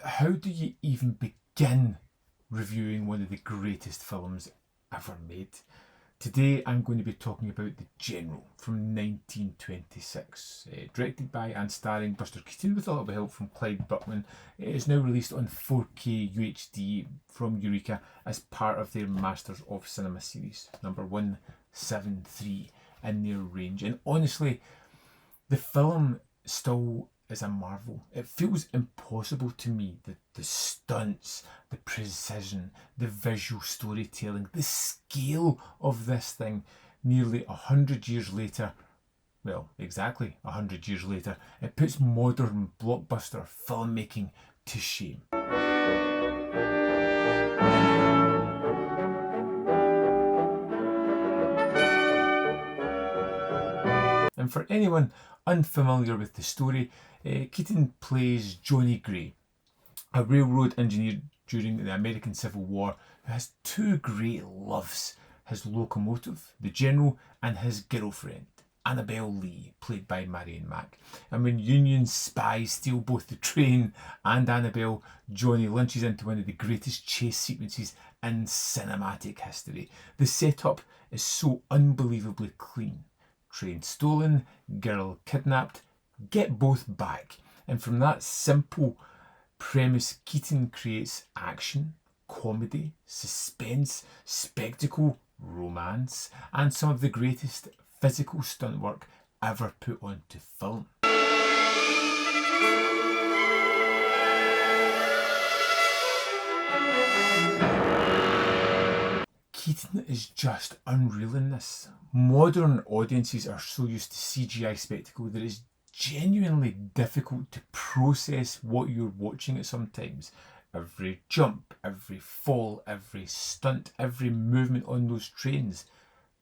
How do you even begin reviewing one of the greatest films ever made? Today I'm going to be talking about The General from 1926. Directed by and starring Buster Keaton with a little bit of help from Clyde Bruckman. It is now released on 4K UHD from Eureka as part of their Masters of Cinema series, number 173 in their range. And honestly, the film still is a marvel. It feels impossible to me that the stunts, the precision, the visual storytelling, the scale of this thing nearly 100 years later, well, exactly 100 years later, it puts modern blockbuster filmmaking to shame. And for anyone unfamiliar with the story, Keaton plays Johnnie Gray, a railroad engineer during the American Civil War who has two great loves, his locomotive, the General, and his girlfriend, Annabelle Lee, played by Marion Mack. And when Union spies steal both the train and Annabelle, Johnny launches into one of the greatest chase sequences in cinematic history. The setup is so unbelievably clean. Train stolen, girl kidnapped, get both back. And from that simple premise, Keaton creates action, comedy, suspense, spectacle, romance, and some of the greatest physical stunt work ever put onto film. Keaton is just unreal in this. Modern audiences are so used to CGI spectacle that it's genuinely difficult to process what you're watching at sometimes. Every jump, every fall, every stunt, every movement on those trains,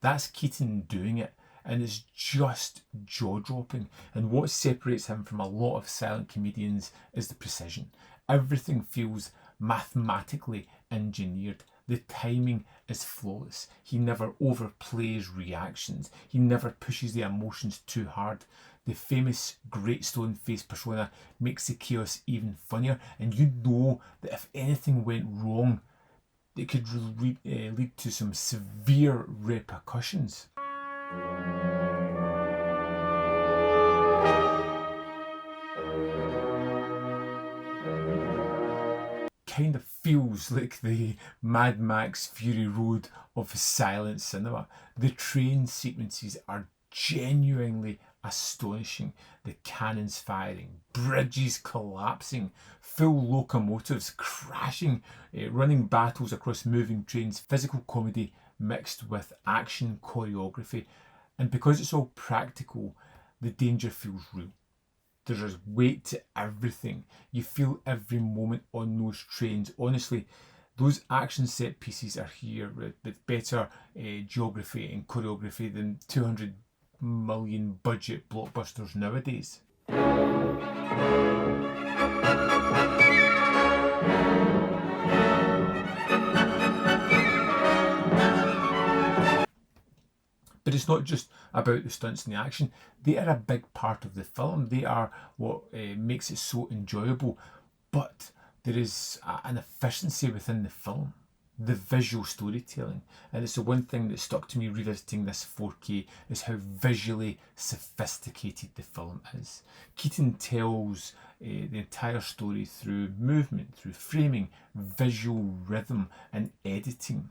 that's Keaton doing it, and it's just jaw-dropping. And what separates him from a lot of silent comedians is the precision. Everything feels mathematically engineered. The timing is flawless. He never overplays reactions. He never pushes the emotions too hard. The famous great stone face persona makes the chaos even funnier, and you know that if anything went wrong, it could lead to some severe repercussions. Kind of feels like the Mad Max Fury Road of silent cinema. The train sequences are genuinely astonishing. The cannons firing, bridges collapsing, full locomotives crashing, running battles across moving trains, physical comedy mixed with action choreography. And because it's all practical, the danger feels real. There's weight to everything. You feel every moment on those trains. Honestly, those action set pieces are here with better geography and choreography than 200 million budget blockbusters nowadays. But it's not just about the stunts and the action. They are a big part of the film. They are what makes it so enjoyable. But there is an efficiency within the film, the visual storytelling. And it's the one thing that stuck to me revisiting this 4K is how visually sophisticated the film is. Keaton tells the entire story through movement, through framing, visual rhythm and editing.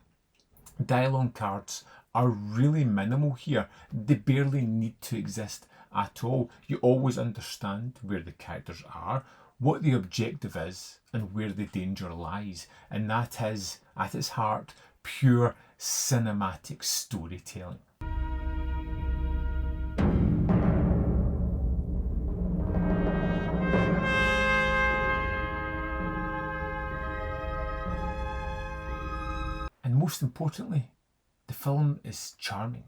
Dialogue cards are really minimal here. They barely need to exist at all. You always understand where the characters are, what the objective is, and where the danger lies. And that is, at its heart, pure cinematic storytelling. And most importantly, the film is charming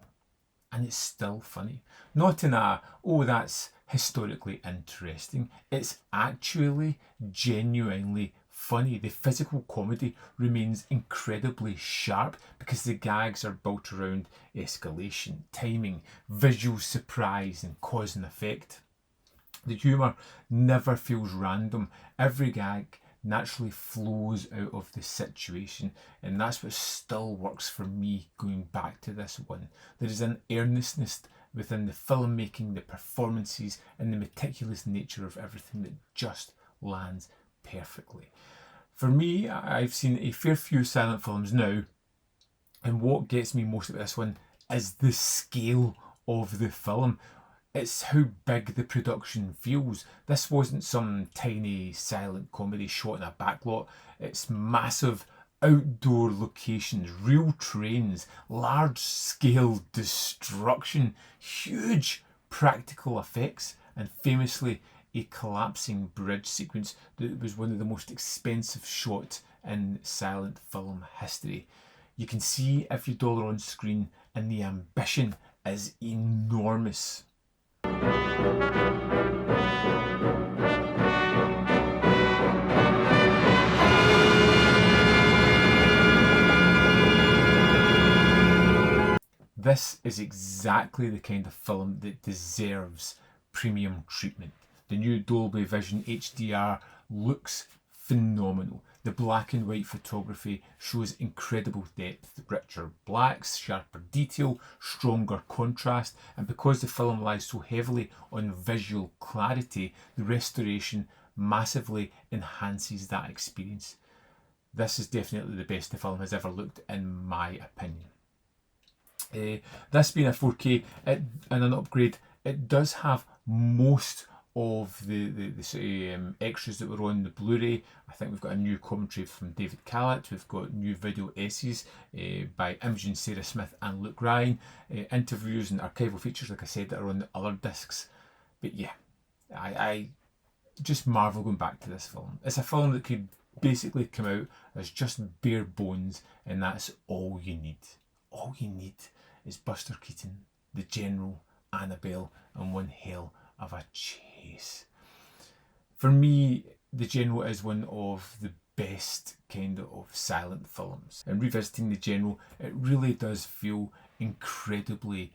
and it's still funny. Not in a, oh, that's historically interesting. It's actually genuinely funny. The physical comedy remains incredibly sharp because the gags are built around escalation, timing, visual surprise and cause and effect. The humour never feels random. Every gag naturally flows out of the situation, and that's what still works for me going back to this one. There is an earnestness within the filmmaking, the performances, and the meticulous nature of everything that just lands perfectly. For me, I've seen a fair few silent films now, and what gets me most about this one is the scale of the film. It's how big the production feels. This wasn't some tiny silent comedy shot in a backlot. It's massive outdoor locations, real trains, large scale destruction, huge practical effects, and famously a collapsing bridge sequence that was one of the most expensive shots in silent film history. You can see every dollar on screen, and the ambition is enormous. This is exactly the kind of film that deserves premium treatment. The new Dolby Vision HDR looks phenomenal. The black and white photography shows incredible depth, richer blacks, sharper detail, stronger contrast, and because the film relies so heavily on visual clarity, the restoration massively enhances that experience. This is definitely the best the film has ever looked, in my opinion. This being a 4K and an upgrade, it does have most of the sort of extras that were on the Blu-ray. I think we've got a new commentary from David Callett. We've got new video essays by Imogen Sarah Smith and Luke Ryan, interviews and archival features, like I said, that are on the other discs. But yeah, I just marvel going back to this film. It's a film that could basically come out as just bare bones, and that's all you need. All you need is Buster Keaton, the General, Annabelle, and one hell of a chase. For me, the General is one of the best kind of silent films. And revisiting the General, it really does feel incredibly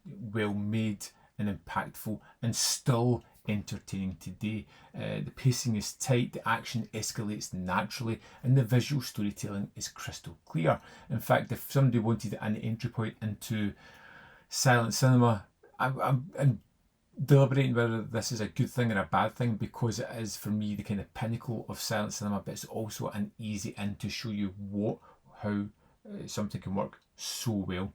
well made and impactful, and still entertaining today. The pacing is tight, the action escalates naturally, and the visual storytelling is crystal clear. In fact, if somebody wanted an entry point into silent cinema, I'm deliberating whether this is a good thing or a bad thing, because it is, for me, the kind of pinnacle of silent cinema, but it's also an easy in to show you how something can work so well.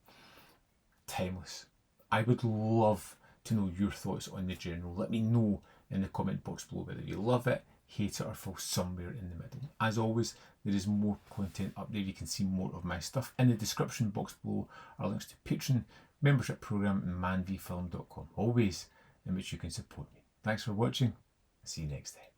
Timeless. I would love to know your thoughts on the General. Let me know in the comment box below whether you love it, hate it, or fall somewhere in the middle. As always, there is more content up there. You can see more of my stuff. In the description box below are links to Patreon, membership program, and manvfilm.com, always in which you can support me. Thanks for watching. See you next time.